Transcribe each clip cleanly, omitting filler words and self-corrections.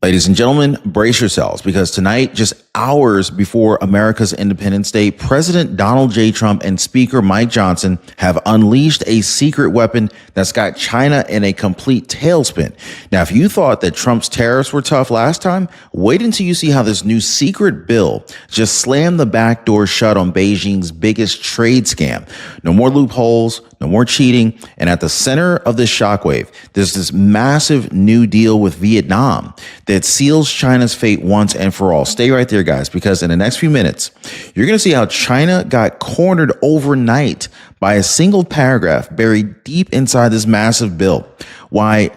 Ladies and gentlemen, brace yourselves because tonight, just hours before America's Independence Day, President Donald J. Trump and Speaker Mike Johnson have unleashed a secret weapon that's got China in a complete tailspin. Now, if you thought that Trump's tariffs were tough last time, wait until you see how this new secret bill just slammed the back door shut on Beijing's biggest trade scam. No more loopholes, no more cheating. And at the center of this shockwave, there's this massive new deal with Vietnam that seals China's fate once and for all. Stay right there, guys, because in the next few minutes, you're going to see how China got cornered overnight by a single paragraph buried deep inside this massive bill. Why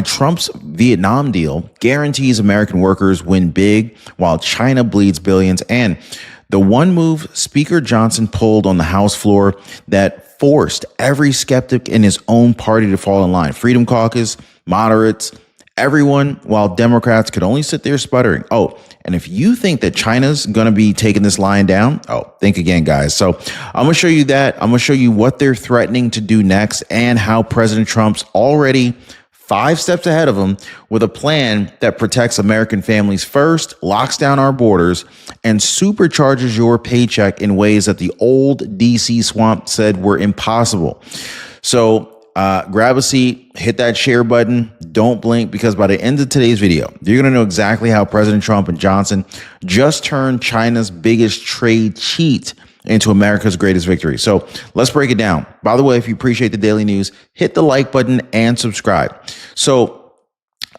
Trump's Vietnam deal guarantees American workers win big while China bleeds billions, and the one move Speaker Johnson pulled on the House floor that forced every skeptic in his own party to fall in line. Freedom Caucus, moderates, everyone, while Democrats could only sit there sputtering. Oh, and if you think that China's going to be taking this line down, think again, guys. So I'm going to show you that. I'm going to show you what they're threatening to do next and how President Trump's already 5 steps ahead of him with a plan that protects American families first, locks down our borders, and supercharges your paycheck in ways that the old DC swamp said were impossible. So grab a seat, hit that share button, don't blink, because by the end of today's video, you're going to know exactly how President Trump and Johnson just turned China's biggest trade cheat into America's greatest victory. So let's break it down. By the way, if you appreciate the daily news, hit the like button and subscribe. So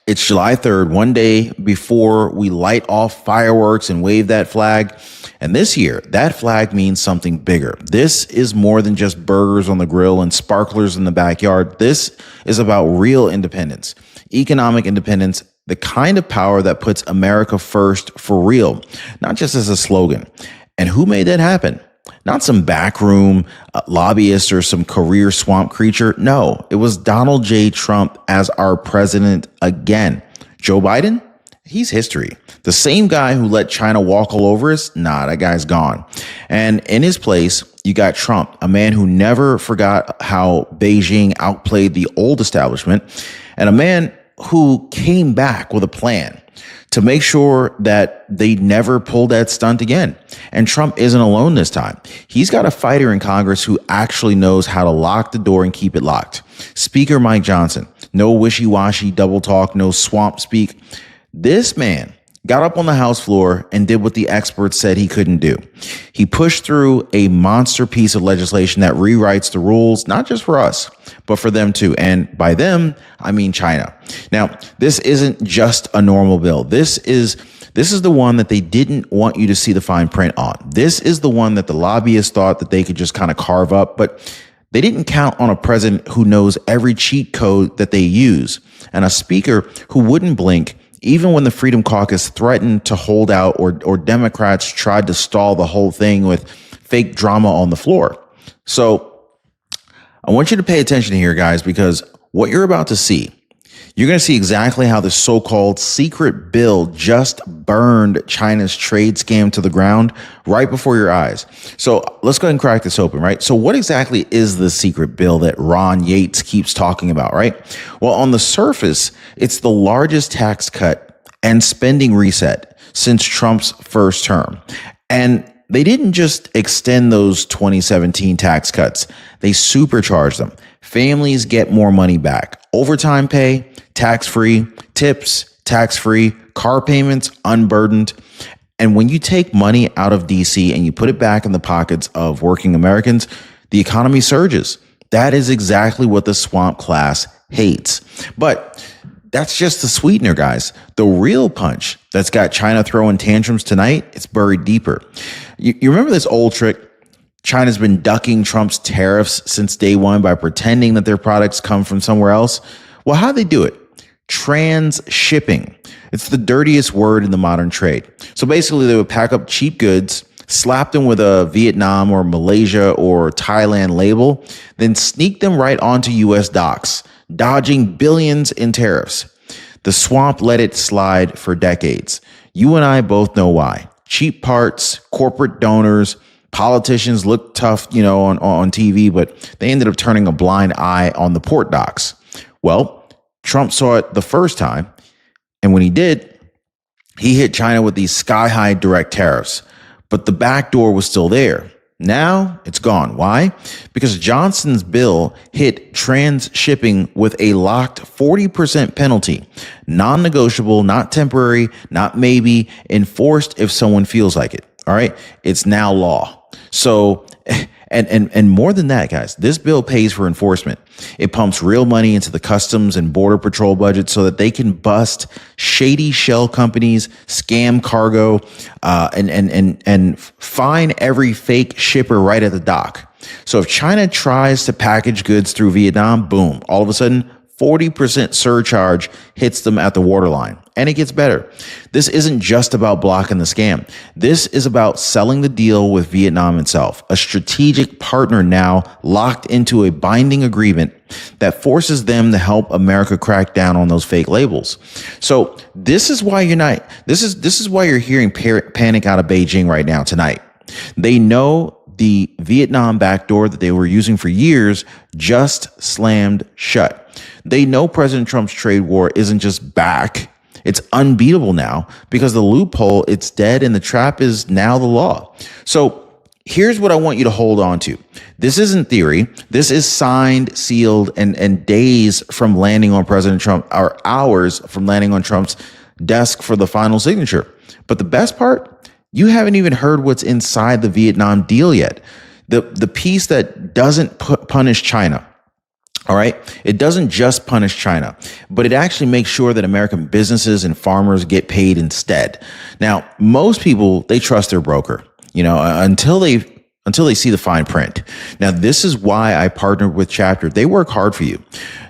it's July 3rd, one day before we light off fireworks and wave that flag. And this year, that flag means something bigger. This is more than just burgers on the grill and sparklers in the backyard. This is about real independence, economic independence, the kind of power that puts America first for real, not just as a slogan. And who made that happen? Not some backroom lobbyist or some career swamp creature. No, it was Donald J. Trump as our president again. Joe Biden, he's history. The same guy who let China walk all over us, nah, that guy's gone. And in his place, you got Trump, a man who never forgot how Beijing outplayed the old establishment, and a man who came back with a plan to make sure that they never pull that stunt again. And Trump isn't alone this time. He's got a fighter in Congress who actually knows how to lock the door and keep it locked. Speaker Mike Johnson, no wishy-washy double talk, no swamp speak. This man got up on the House floor and did what the experts said he couldn't do. He pushed through a monster piece of legislation that rewrites the rules, not just for us, but for them too. And by them, I mean China. Now, this isn't just a normal bill. This is the one that they didn't want you to see the fine print on. This is the one that the lobbyists thought that they could just kind of carve up, but they didn't count on a president who knows every cheat code that they use and a speaker who wouldn't blink even when the Freedom Caucus threatened to hold out or Democrats tried to stall the whole thing with fake drama on the floor. So I want you to pay attention here, guys, because what you're about to see, you're going to see exactly how the so-called secret bill just burned China's trade scam to the ground right before your eyes. So let's go ahead and crack this open, right? So what exactly is the secret bill that Ron Yates keeps talking about, right? Well, on the surface, it's the largest tax cut and spending reset since Trump's first term. And they didn't just extend those 2017 tax cuts. They supercharged them. Families get more money back. Overtime pay, tax-free, tips, tax-free, car payments, unburdened. And when you take money out of DC and you put it back in the pockets of working Americans, the economy surges. That is exactly what the swamp class hates. But that's just the sweetener, guys. The real punch that's got China throwing tantrums tonight, it's buried deeper. You remember this old trick? China's been ducking Trump's tariffs since day one by pretending that their products come from somewhere else. Well, how'd they do it? Transshipping. It's the dirtiest word in the modern trade. So basically, they would pack up cheap goods, slap them with a Vietnam or Malaysia or Thailand label, then sneak them right onto U.S. docks, dodging billions in tariffs. The swamp let it slide for decades. You and I both know why. Cheap parts, corporate donors, politicians look tough, on TV, but they ended up turning a blind eye on the port docks. Well, Trump saw it the first time, and when he did, He hit China with these sky-high direct tariffs, but the backdoor was still there. Now it's gone. Why? Because Johnson's bill hit trans-shipping with a locked 40% penalty, non-negotiable, not temporary, not maybe, enforced if someone feels like it. All right. It's now law. So, and more than that, guys, this bill pays for enforcement. It pumps real money into the Customs and Border Patrol budget so that they can bust shady shell companies, scam cargo, and fine every fake shipper right at the dock. So if China tries to package goods through Vietnam, boom, all of a sudden, 40% surcharge hits them at the waterline. And it gets better. This isn't just about blocking the scam. This is about selling the deal with Vietnam itself, a strategic partner now locked into a binding agreement that forces them to help America crack down on those fake labels. So this is why this is why you're hearing panic out of Beijing right now tonight. They know the Vietnam backdoor that they were using for years just slammed shut. They know President Trump's trade war isn't just back. It's unbeatable now because the loophole, it's dead and the trap is now the law. So here's what I want you to hold on to. This isn't theory. This is signed, sealed, and days from landing on President Trump, or hours from landing on Trump's desk for the final signature. But the best part, you haven't even heard what's inside the Vietnam deal yet. The piece that doesn't punish China. All right. It doesn't just punish China, but it actually makes sure that American businesses and farmers get paid instead. Now, most people, they trust their broker, until they see the fine print. Now, this is why I partnered with Chapter. They work hard for you,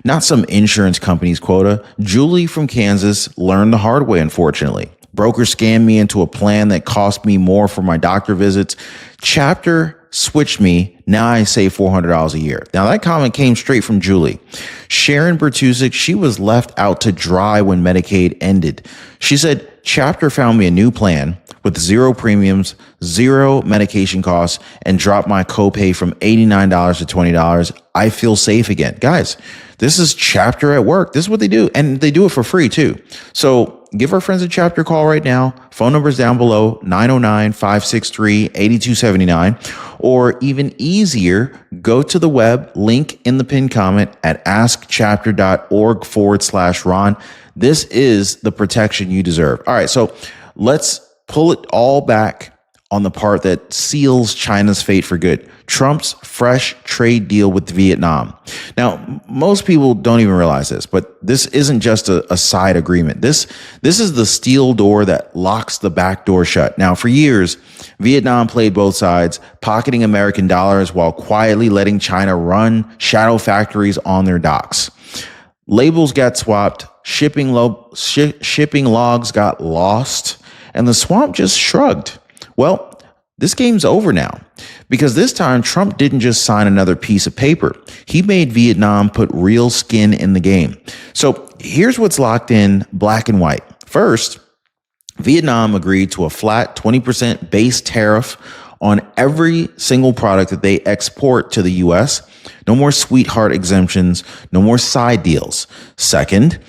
not some insurance company's quota. Julie from Kansas learned the hard way, unfortunately. Broker scammed me into a plan that cost me more for my doctor visits. Chapter switched me. Now I save $400 a year. Now that comment came straight from Julie. Sharon Bertusik, she was left out to dry when Medicaid ended. She said, Chapter found me a new plan with zero premiums, zero medication costs, and dropped my copay from $89 to $20. I feel safe again. Guys, this is Chapter at work. This is what they do. And they do it for free too. So give our friends a Chapter a call right now. Phone number's down below, 909-563-8279. Or even easier, go to the web, link in the pinned comment at askchapter.org/Ron. This is the protection you deserve. All right, so let's pull it all back on the part that seals China's fate for good. Trump's fresh trade deal with Vietnam. Now, most people don't even realize this, but this isn't just a side agreement. This is the steel door that locks the back door shut. Now, for years, Vietnam played both sides, pocketing American dollars while quietly letting China run shadow factories on their docks. Labels got swapped, shipping logs got lost, and the swamp just shrugged. Well, this game's over now, because this time Trump didn't just sign another piece of paper. He made Vietnam put real skin in the game. So here's what's locked in black and white. First, Vietnam agreed to a flat 20% base tariff on every single product that they export to the U.S. No more sweetheart exemptions, no more side deals. Second,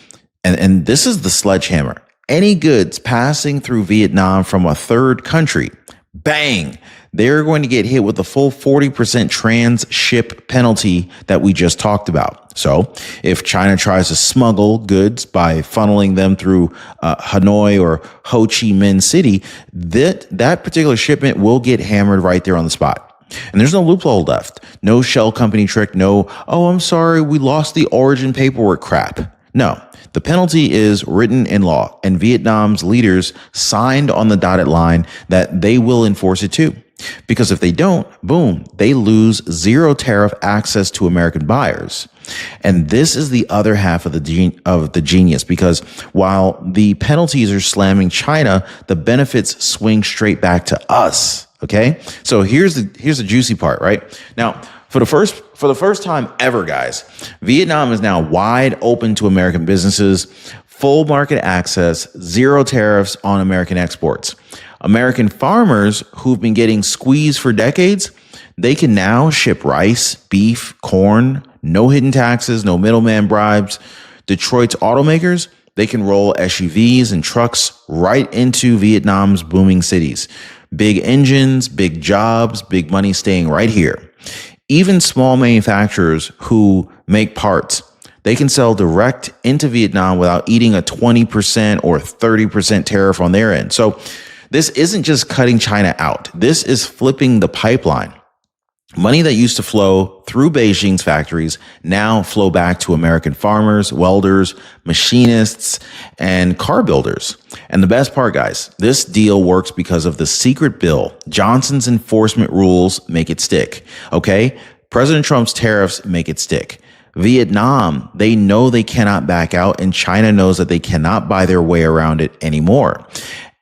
and this is the sledgehammer, any goods passing through Vietnam from a third country, bang, they're going to get hit with the full 40% trans-ship penalty that we just talked about. So if China tries to smuggle goods by funneling them through Hanoi or Ho Chi Minh City, that particular shipment will get hammered right there on the spot. And there's no loophole left. No shell company trick. No, oh, I'm sorry, we lost the origin paperwork crap. No, the penalty is written in law, and Vietnam's leaders signed on the dotted line that they will enforce it too. Because if they don't, boom, they lose zero tariff access to American buyers. And this is the other half of the genius, because while the penalties are slamming China, the benefits swing straight back to us. Okay, so here's the juicy part, right? Now, for the first time ever, guys, Vietnam is now wide open to American businesses, full market access, zero tariffs on American exports. American farmers who've been getting squeezed for decades, they can now ship rice, beef, corn, no hidden taxes, no middleman bribes. Detroit's automakers, They can roll SUVs and trucks right into Vietnam's booming cities. Big engines, big jobs, big money staying right here. Even small manufacturers who make parts, they can sell direct into Vietnam without eating a 20% or 30% tariff on their end. So this isn't just cutting China out. This is flipping the pipeline. Money that used to flow through Beijing's factories now flow back to American farmers, welders, machinists, and car builders. And the best part, guys, this deal works because of the secret bill. Johnson's enforcement rules make it stick. Okay? President Trump's tariffs make it stick. Vietnam, they know they cannot back out, and China knows that they cannot buy their way around it anymore.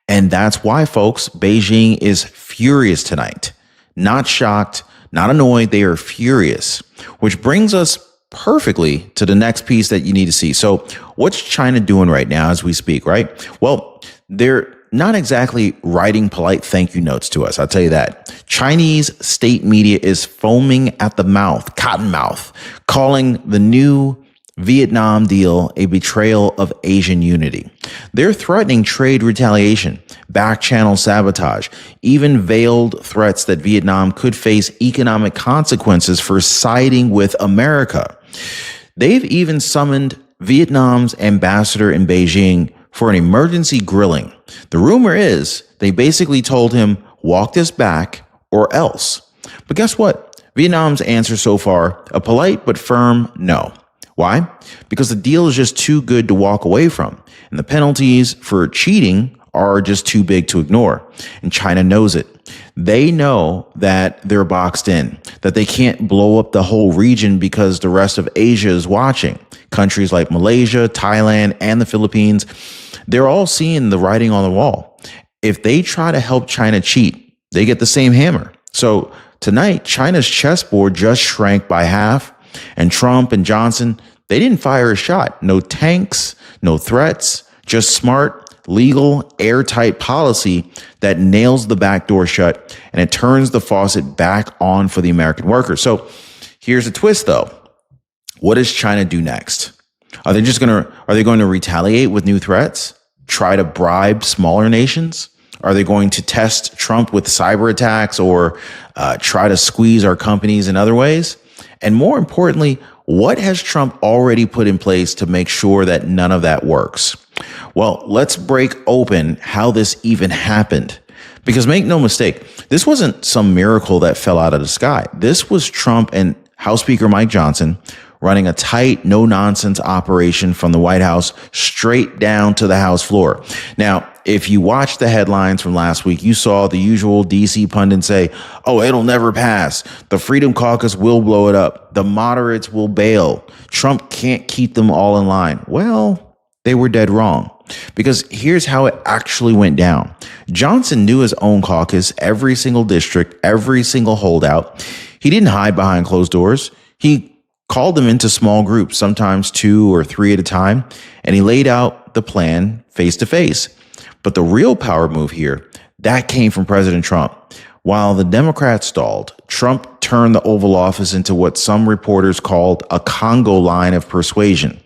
And that's why, folks, Beijing is furious tonight. Not shocked, not annoyed, they are furious, which brings us perfectly to the next piece that you need to see. So what's China doing right now as we speak, right? Well, they're not exactly writing polite thank you notes to us, I'll tell you that. Chinese state media is foaming at the mouth, cottonmouth, calling the new Vietnam deal a betrayal of Asian unity. They're threatening trade retaliation, back-channel sabotage, even veiled threats that Vietnam could face economic consequences for siding with America. They've even summoned Vietnam's ambassador in Beijing for an emergency grilling. The rumor is they basically told him, walk this back or else. But guess what? Vietnam's answer so far, a polite but firm no. Why? Because the deal is just too good to walk away from, and the penalties for cheating are just too big to ignore. And China knows it. They know that they're boxed in, that they can't blow up the whole region because the rest of Asia is watching. Countries like Malaysia, Thailand, and the Philippines, they're all seeing the writing on the wall. If they try to help China cheat, they get the same hammer. So tonight, China's chessboard just shrank by half. And Trump and Johnson, they didn't fire a shot. No tanks, no threats, just smart, legal, airtight policy that nails the back door shut, and it turns the faucet back on for the American worker. So here's a twist, though. What does China do next? Are they going to retaliate with new threats? Try to bribe smaller nations? Are they going to test Trump with cyber attacks or try to squeeze our companies in other ways? And more importantly, what has Trump already put in place to make sure that none of that works? Well, let's break open how this even happened. Because make no mistake, this wasn't some miracle that fell out of the sky. This was Trump and House Speaker Mike Johnson running a tight, no-nonsense operation from the White House straight down to the House floor. Now, if you watched the headlines from last week, you saw the usual DC pundits say, oh, it'll never pass. The Freedom Caucus will blow it up. The moderates will bail. Trump can't keep them all in line. Well, they were dead wrong. Because here's how it actually went down. Johnson knew his own caucus, every single district, every single holdout. He didn't hide behind closed doors. He called them into small groups, sometimes 2 or 3 at a time, and he laid out the plan face to face. But the real power move here, that came from President Trump. While the Democrats stalled, Trump turned the Oval Office into what some reporters called a Congo line of persuasion.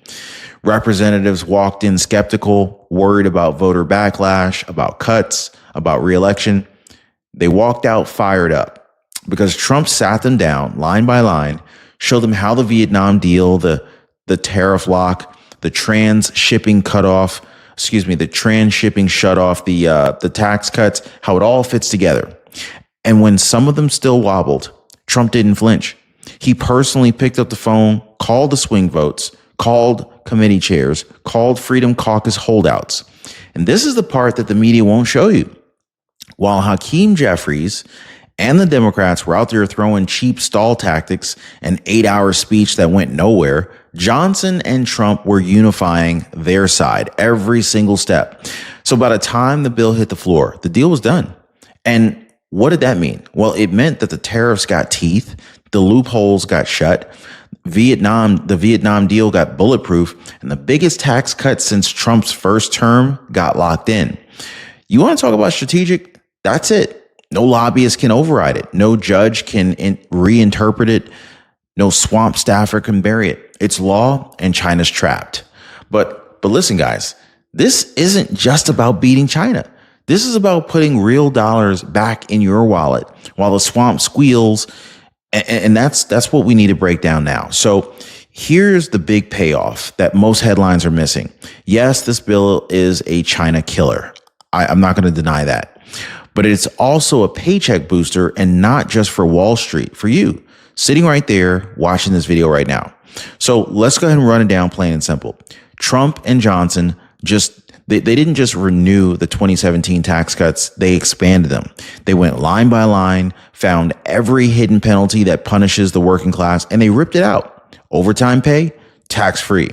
Representatives walked in skeptical, worried about voter backlash, about cuts, about re-election. They walked out fired up because Trump sat them down line by line, showed them how the Vietnam deal, the tariff lock, the transshipping shutoff, the tax cuts, how it all fits together. And when some of them still wobbled, Trump didn't flinch. He personally picked up the phone, called the swing votes, called committee chairs, called Freedom Caucus holdouts. And this is the part that the media won't show you. While Hakeem Jeffries and the Democrats were out there throwing cheap stall tactics, an 8-hour speech that went nowhere, Johnson and Trump were unifying their side every single step. So by the time the bill hit the floor, the deal was done. And what did that mean? Well, it meant that the tariffs got teeth, the loopholes got shut, the Vietnam deal got bulletproof, and the biggest tax cut since Trump's first term got locked in. You want to talk about strategic? That's it. No lobbyist can override it. No judge can reinterpret it. No swamp staffer can bury it. It's law, and China's trapped. But But listen, guys, this isn't just about beating China. This is about putting real dollars back in your wallet while the swamp squeals. And that's what we need to break down now. So here's the big payoff that most headlines are missing. Yes, this bill is a China killer. I'm not going to deny that. But it's also a paycheck booster, and not just for Wall Street, for you sitting right there watching this video right now. So let's go ahead and run it down plain and simple. Trump and Johnson they didn't just renew the 2017 tax cuts, they expanded them. They went line by line, found every hidden penalty that punishes the working class, and they ripped it out. Overtime pay, tax-free.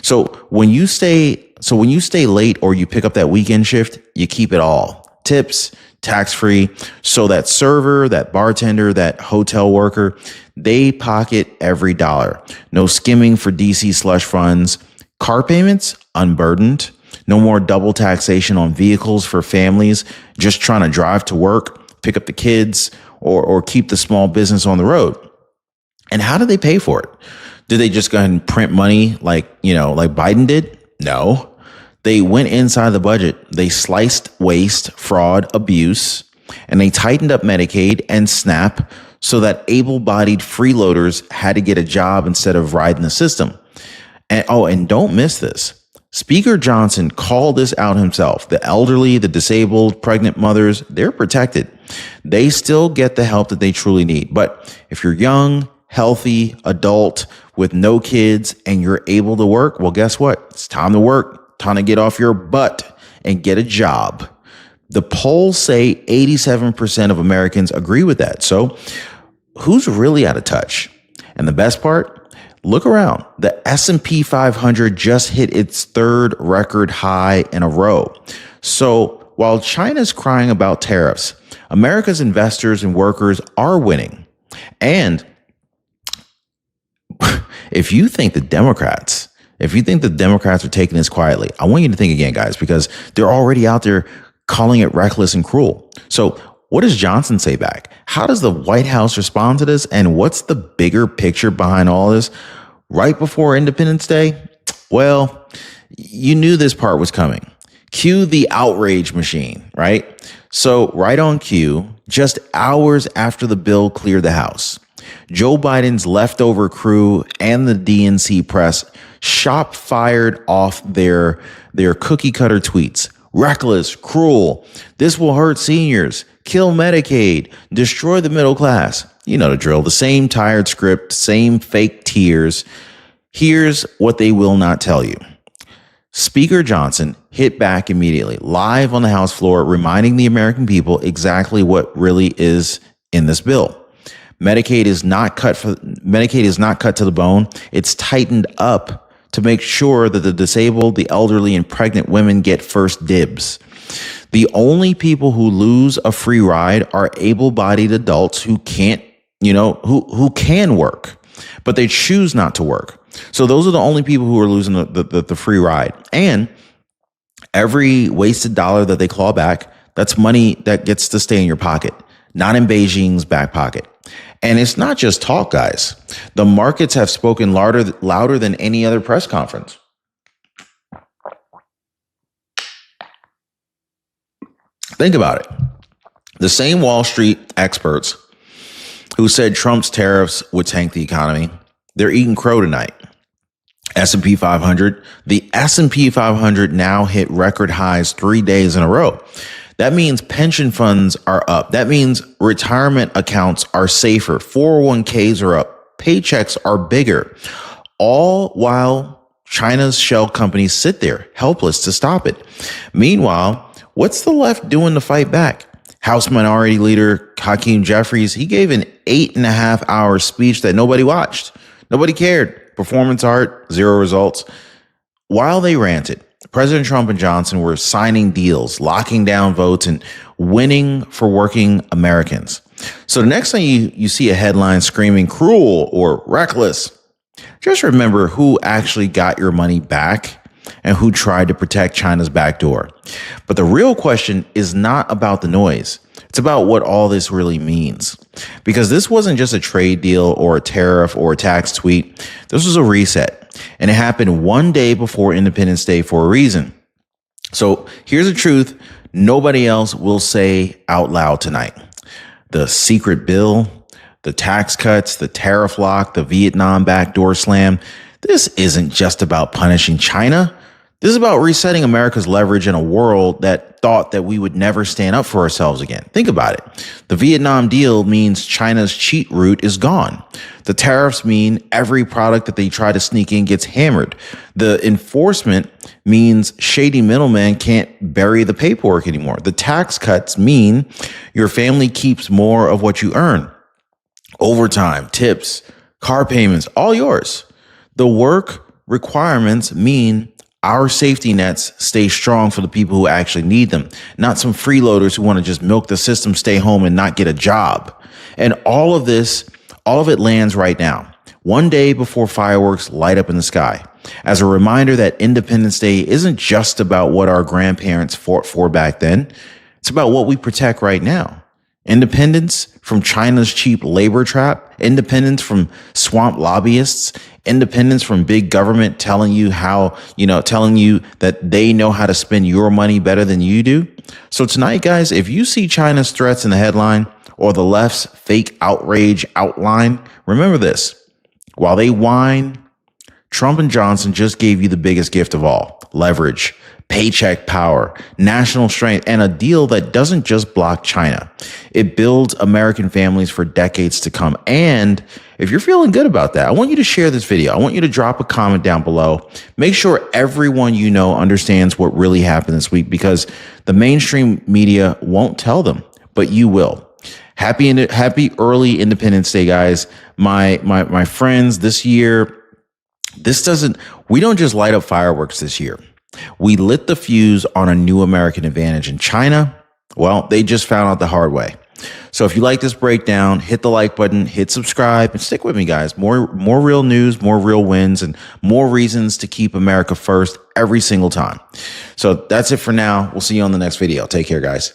So when you stay late or you pick up that weekend shift, you keep it all. Tips, tax-free. So that server, that bartender, that hotel worker, they pocket every dollar. No skimming for DC slush funds. Car payments, unburdened. No more double taxation on vehicles for families just trying to drive to work, pick up the kids, or keep the small business on the road. And how do they pay for it? Did they just go ahead and print money like Biden did? No. They went inside the budget. They sliced waste, fraud, abuse, and they tightened up Medicaid and SNAP so that able-bodied freeloaders had to get a job instead of riding the system. And don't miss this. Speaker Johnson called this out himself. The elderly, the disabled, pregnant mothers, they're protected. They still get the help that they truly need. But if you're young, healthy, adult with no kids, and you're able to work, well, guess what? It's time to work, time to get off your butt and get a job. The polls say 87% of Americans agree with that. So who's really out of touch? And the best part? Look around. The S&P 500 just hit its third record high in a row. So while China's crying about tariffs, America's investors and workers are winning. And if you think the Democrats are taking this quietly, I want you to think again, guys, because they're already out there calling it reckless and cruel. So what does Johnson say back? How does the White House respond to this? And what's the bigger picture behind all this? Right before Independence Day? Well, you knew this part was coming. Cue the outrage machine, right? So right on cue, just hours after the bill cleared the House, Joe Biden's leftover crew and the DNC press shot fired off their cookie cutter tweets. Reckless, cruel. This will hurt seniors. Kill Medicaid. Destroy the middle class. You know the drill. The same tired script, same fake tears. Here's what they will not tell you. Speaker Johnson hit back immediately, live on the House floor, reminding the American people exactly what really is in this bill. Medicaid is not cut to the bone. It's tightened up to make sure that the disabled, the elderly, and pregnant women get first dibs. The only people who lose a free ride are able-bodied adults who can't, who can work, but they choose not to work. So those are the only people who are losing the free ride. And every wasted dollar that they claw back, that's money that gets to stay in your pocket, not in Beijing's back pocket. And it's not just talk, guys. The markets have spoken louder than any other press conference. Think about it. The same Wall Street experts who said Trump's tariffs would tank the economy, they're eating crow tonight. S&P 500. The S&P 500 now hit record highs 3 days in a row. That means pension funds are up. That means retirement accounts are safer. 401ks are up. Paychecks are bigger. All while China's shell companies sit there helpless to stop it. Meanwhile, what's the left doing to fight back? House Minority Leader Hakeem Jeffries, he gave an 8.5-hour speech that nobody watched. Nobody cared. Performance art, zero results. While they ranted, President Trump and Johnson were signing deals, locking down votes, and winning for working Americans. So the next time you see a headline screaming cruel or reckless, just remember who actually got your money back and who tried to protect China's backdoor. But the real question is not about the noise. It's about what all this really means. Because this wasn't just a trade deal or a tariff or a tax tweet. This was a reset. And it happened one day before Independence Day for a reason. So here's the truth nobody else will say out loud tonight. The secret bill, the tax cuts, the tariff lock, the Vietnam backdoor slam. This isn't just about punishing China. This is about resetting America's leverage in a world that thought that we would never stand up for ourselves again. Think about it. The Vietnam deal means China's cheat route is gone. The tariffs mean every product that they try to sneak in gets hammered. The enforcement means shady middlemen can't bury the paperwork anymore. The tax cuts mean your family keeps more of what you earn. Overtime, tips, car payments, all yours. The work requirements mean our safety nets stay strong for the people who actually need them, not some freeloaders who want to just milk the system, stay home, and not get a job. And all of it lands right now, one day before fireworks light up in the sky, as a reminder that Independence Day isn't just about what our grandparents fought for back then. It's about what we protect right now. Independence from China's cheap labor trap, independence from swamp lobbyists, independence from big government telling you that they know how to spend your money better than you do. So tonight, guys, if you see China's threats in the headline or the left's fake outrage outline, remember this. While they whine, Trump and Johnson just gave you the biggest gift of all: leverage, paycheck power, national strength, and a deal that doesn't just block China. It builds American families for decades to come. And if you're feeling good about that, I want you to share this video. I want you to drop a comment down below. Make sure everyone you know understands what really happened this week, because the mainstream media won't tell them, but you will. Happy early Independence Day, guys. My friends, this year, we don't just light up fireworks this year. We lit the fuse on a new American advantage in China. Well, they just found out the hard way. So if you like this breakdown, hit the like button, hit subscribe, and stick with me, guys. More real news, more real wins, and more reasons to keep America first every single time. So that's it for now. We'll see you on the next video. Take care, guys.